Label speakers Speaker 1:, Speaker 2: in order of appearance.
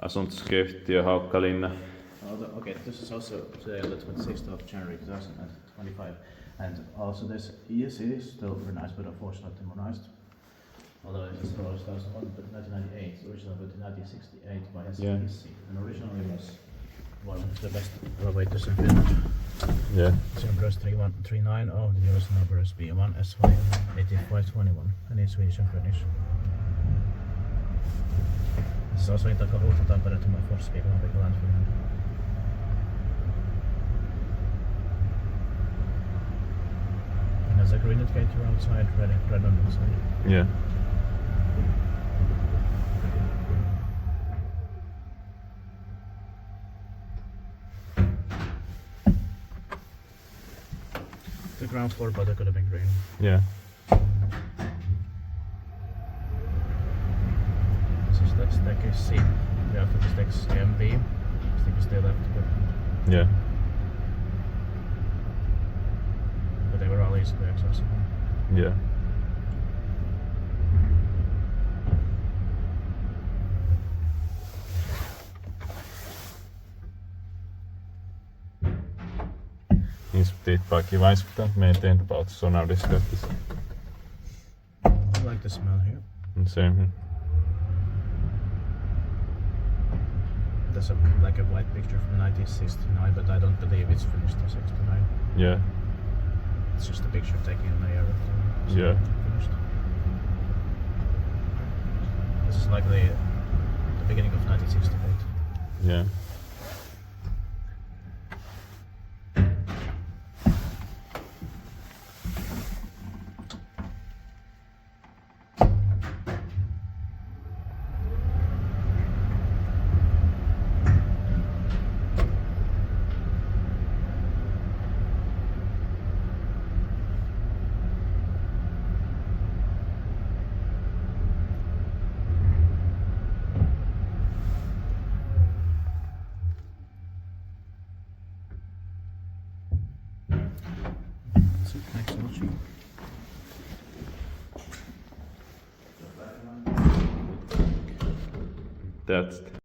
Speaker 1: Asuntoskeiyhtiö Haukkalinna.
Speaker 2: Okay, this is also today on the 26th of January 2025. And also this year is still modernized, but unfortunately modernized. Although it is 2001, but 1998, originally built in 1968 by Helsingin Hissi. And originally was one of the best elevators in Finland.
Speaker 1: Yeah.
Speaker 2: The number is 3139, the newest number is B1 S5 8521, and it's Swedish and Finnish. This is also in Tampere to my first speaker on Finland. And there's a green indicator outside, red on the side.
Speaker 1: Yeah.
Speaker 2: The ground floor, but it could have been green.
Speaker 1: Yeah.
Speaker 2: This is that staircase C. We have the steps MB. Stick is still left.
Speaker 1: Yeah.
Speaker 2: But they were all easily accessible.
Speaker 1: Yeah. Inspirationspark i Vaiskutan maintained about so now discuss this.
Speaker 2: I like the smell here.
Speaker 1: Same here.
Speaker 2: There's like a white picture from 1969, but I don't believe it's finished in 69.
Speaker 1: Yeah.
Speaker 2: It's just a picture taken in the year after.
Speaker 1: Yeah.
Speaker 2: Finished. This is like the beginning of 1968.
Speaker 1: Yeah.
Speaker 2: Thanks so much.
Speaker 1: That's